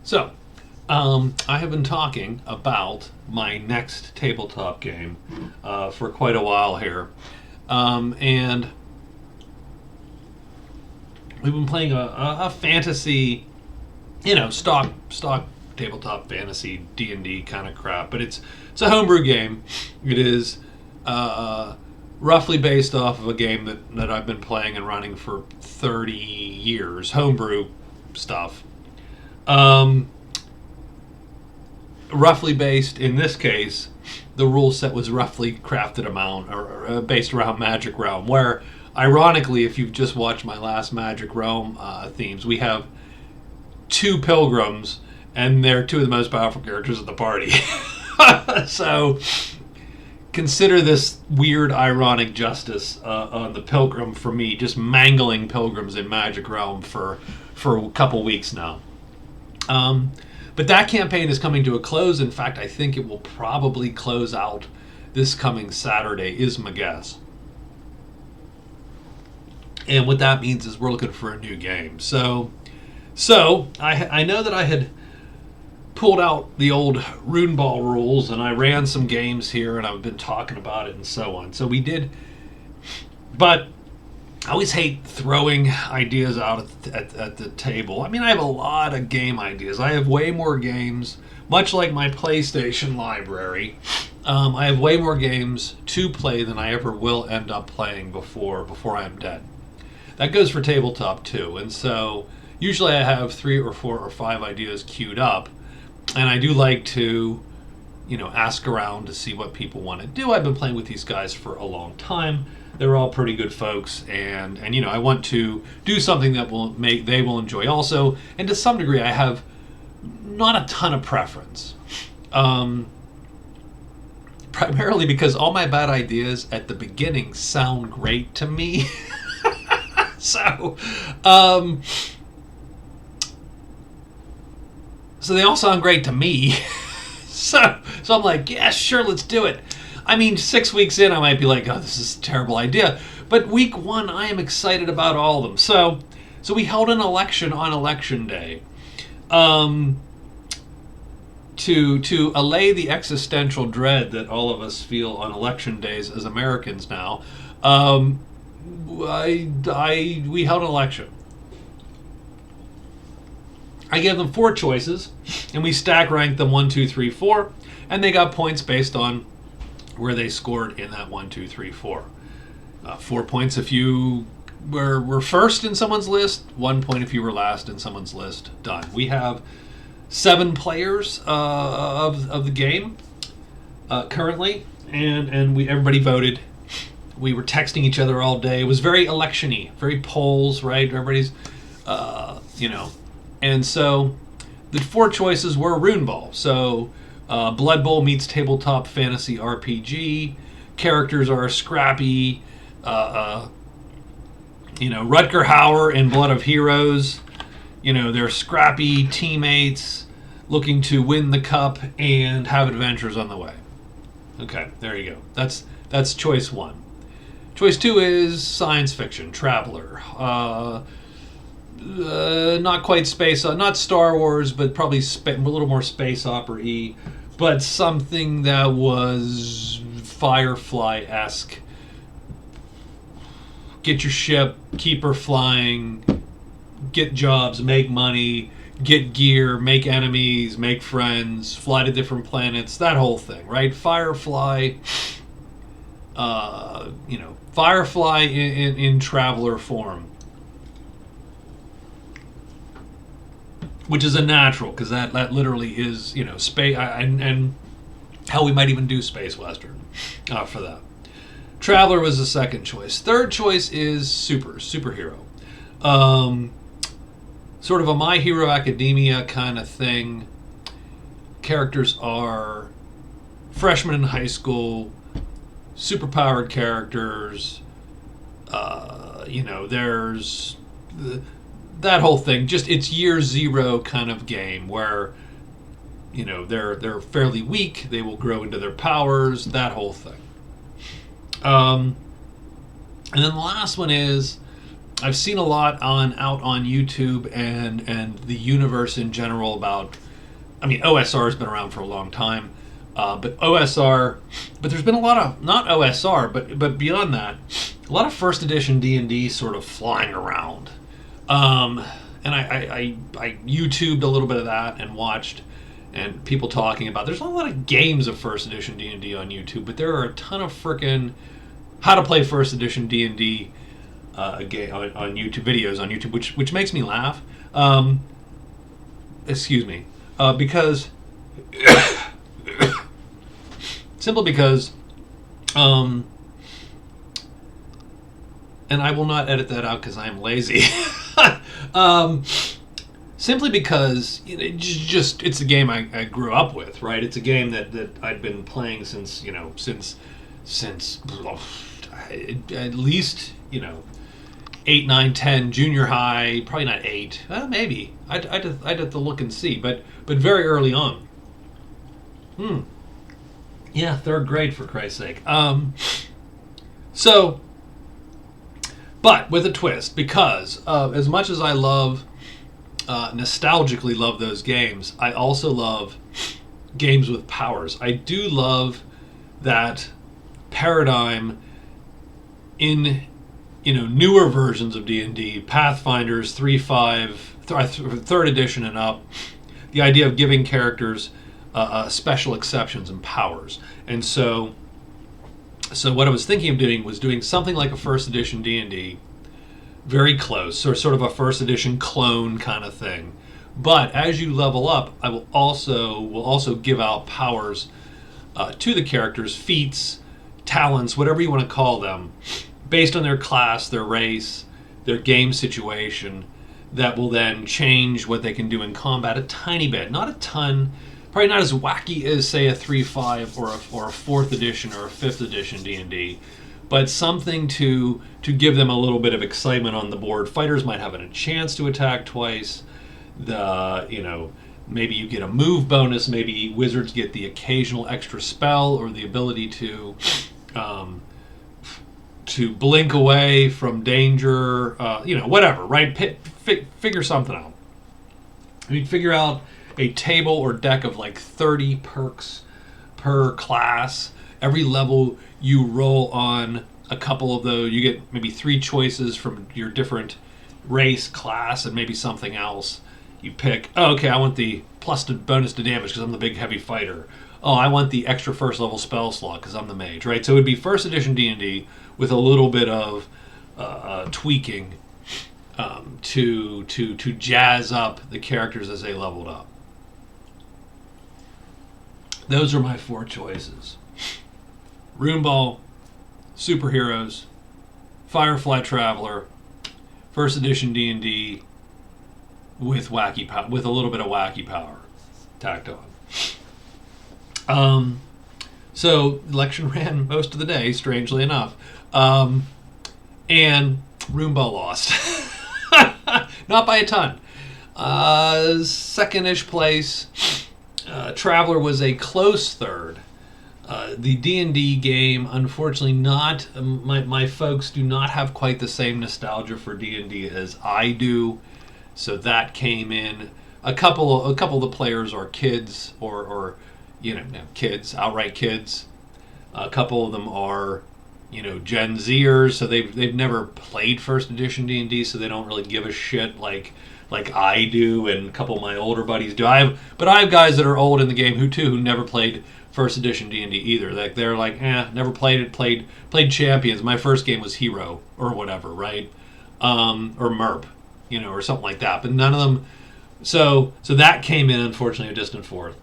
So, I have been talking about my next tabletop game for quite a while here. And we've been playing a fantasy, stock tabletop fantasy D&D kind of crap. But it's a homebrew game. It is roughly based off of a game that I've been playing and running for 30 years, homebrew stuff. Um, Roughly based in this case, the rule set was roughly crafted amount or based around Magic Realm. Where, ironically, if you've just watched my last Magic Realm themes, we have two pilgrims, and they're two of the most powerful characters of the party. So consider this weird, ironic justice on the pilgrim for me, just mangling pilgrims in Magic Realm for a couple weeks now. But that campaign is coming to a close. In fact, I think it will probably close out this coming Saturday, is my guess. And what that means is we're looking for a new game. So I know that I had pulled out the old Rune Ball rules, and I ran some games here, and I've been talking about it and so on. So we did, but I always hate throwing ideas out at the table. I mean, I have a lot of game ideas. I have way more games, much like my PlayStation library. I have way more games to play than I ever will end up playing before I'm dead. That goes for tabletop too. And so usually I have 3 or 4 or 5 ideas queued up, and I do like to, ask around to see what people want to do. I've been playing with these guys for a long time. They're all pretty good folks, and I want to do something that they will enjoy also. And to some degree, I have not a ton of preference, primarily because all my bad ideas at the beginning sound great to me. So they all sound great to me. So I'm like, yeah, sure, let's do it. I mean, 6 weeks in, I might be like, oh, this is a terrible idea. But week 1, I am excited about all of them. So we held an election on election day, to allay the existential dread that all of us feel on election days as Americans now. We held an election. I gave them 4 choices, and we stack ranked them 1, 2, 3, 4, and they got points based on where they scored in that 1, 2, 3, 4. 4 points if you were first in someone's list. 1 point if you were last in someone's list. Done. We have 7 players of the game currently, and everybody voted. We were texting each other all day. It was very election-y, very polls, right? Everybody's, And so the 4 choices were Rune Ball. So Blood Bowl meets tabletop fantasy RPG. Characters are scrappy, Rutger Hauer in Blood of Heroes. They're scrappy teammates looking to win the cup and have adventures on the way. Okay, there you go. That's choice 1. Choice 2 is science fiction, Traveler. Not quite space, not Star Wars, but probably a little more space opera-y, but something that was Firefly-esque. Get your ship, keep her flying, get jobs, make money, get gear, make enemies, make friends, fly to different planets, that whole thing, right? Firefly, Firefly in Traveler form. Which is a natural, because that literally is, space, and hell, we might even do space western for that. Traveler was the second choice. Third choice is superhero. Sort of a My Hero Academia kind of thing. Characters are freshmen in high school, superpowered characters. There's that whole thing. Just it's year 0 kind of game where they're fairly weak. They will grow into their powers. That whole thing. And then the last one is I've seen a lot out on YouTube and the universe in general about. I mean, OSR has been around for a long time, but OSR. But there's been a lot of not OSR, but beyond that, a lot of first edition D&D sort of flying around. Um, and I YouTubed a little bit of that and watched and people talking about. There's not a lot of games of first edition D&D on YouTube, but there are a ton of frickin' how to play first edition D&D on YouTube videos on YouTube, which makes me laugh. Excuse me, because simply because, and I will not edit that out because I am lazy. um, Simply because it's a game I grew up with, right? It's a game that I'd been playing since at least 8, 9, 10, junior high, probably not 8. Maybe. I'd have to look and see, but very early on. Yeah, third grade for Christ's sake. So, but with a twist, because as much as I nostalgically love those games, I also love games with powers. I do love that paradigm in newer versions of D&D, Pathfinders 3.5, third edition and up, the idea of giving characters special exceptions and powers. And so what I was thinking of doing was doing something like a first edition D&D, very close, or sort of a first edition clone kind of thing. But as you level up, I will also give out powers to the characters, feats, talents, whatever you want to call them, based on their class, their race, their game situation, that will then change what they can do in combat a tiny bit. Not a ton, probably not as wacky as, say, a 3.5 or a 4th edition or a 5th edition D&D, but something to give them a little bit of excitement on the board. Fighters might have a chance to attack twice. Maybe you get a move bonus. Maybe wizards get the occasional extra spell or the ability to blink away from danger, whatever, right? Figure something out. I mean, figure out a table or deck of like 30 perks per class. Every level you roll on a couple of those. You get maybe 3 choices from your different race, class, and maybe something else. You pick, okay, I want the plus to bonus to damage because I'm the big heavy fighter. Oh, I want the extra first level spell slot because I'm the mage, right? So it would be first edition D&D with a little bit of tweaking to jazz up the characters as they leveled up. Those are my 4 choices: Runeball, Superheroes, Firefly Traveler, first edition D&D with with a little bit of wacky power tacked on. So election ran most of the day, strangely enough, and Runeball lost, not by a ton. Second-ish place. Traveler was a close third. The D&D game, unfortunately, not my folks do not have quite the same nostalgia for D&D as I do, so that came in. A couple of the players are kids, or kids, outright kids. A couple of them are Gen Zers, so they've never played first edition D&D, so they don't really give a shit like I do, and a couple of my older buddies do. I have guys that are old in the game who never played first edition D&D either. Like they're like, never played it. Played Champions. My first game was Hero or whatever, right? Or MERP, or something like that. But none of them. So that came in, unfortunately, a distant fourth.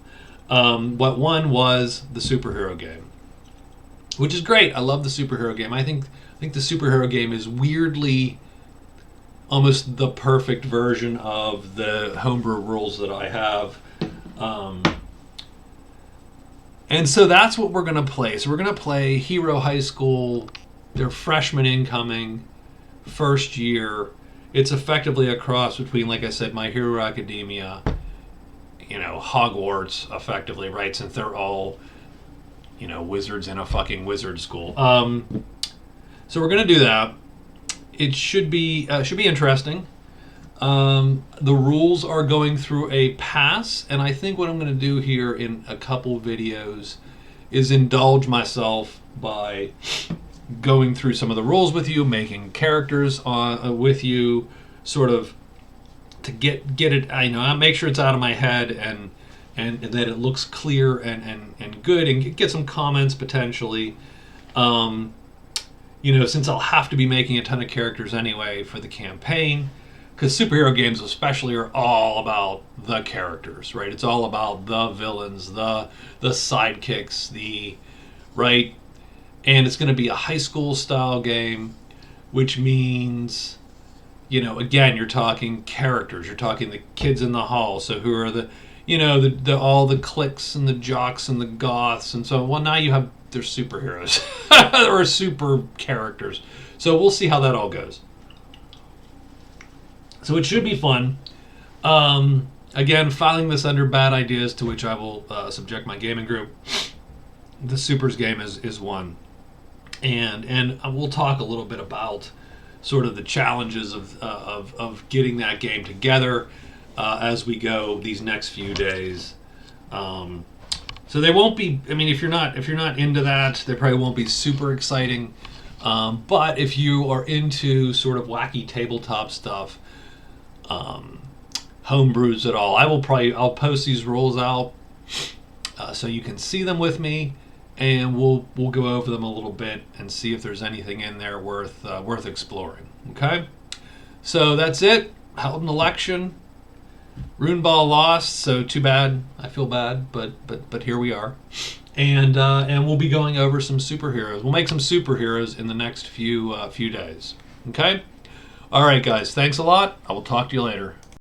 What won was the superhero game, which is great. I love the superhero game. I think the superhero game is weirdly almost the perfect version of the homebrew rules that I have. And so that's what we're going to play. So we're going to play Hero High School. They're freshmen incoming, first year. It's effectively a cross between, like I said, My Hero Academia, Hogwarts, effectively, right? Since they're all, wizards in a fucking wizard school. So we're going to do that. it should be interesting. The rules are going through a pass, and I think what I'm going to do here in a couple videos is indulge myself by going through some of the rules with you, making characters with you, sort of to get it. I make sure it's out of my head and that it looks clear and good, and get some comments potentially. Since I'll have to be making a ton of characters anyway for the campaign, because superhero games especially are all about the characters, right? It's all about the villains, the sidekicks, right? And it's going to be a high school style game, which means, again, you're talking characters. You're talking the kids in the hall. So who are the all the cliques and the jocks and the goths and so on. Well, now they're superheroes or super characters. So we'll see how that all goes. So it should be fun. Again, filing this under bad ideas, to which I will subject my gaming group. The Supers game is one, and we'll talk a little bit about sort of the challenges of getting that game together as we go these next few days. So they won't be. I mean, if you're not into that, they probably won't be super exciting. But if you are into sort of wacky tabletop stuff, homebrews at all, I'll post these rules out so you can see them with me, and we'll go over them a little bit and see if there's anything in there worth exploring. Okay, so that's it. Held an election. Runeball lost, so too bad. I feel bad, but here we are, and we'll be going over some superheroes. We'll make some superheroes in the next few days. Okay. All right, guys. Thanks a lot. I will talk to you later.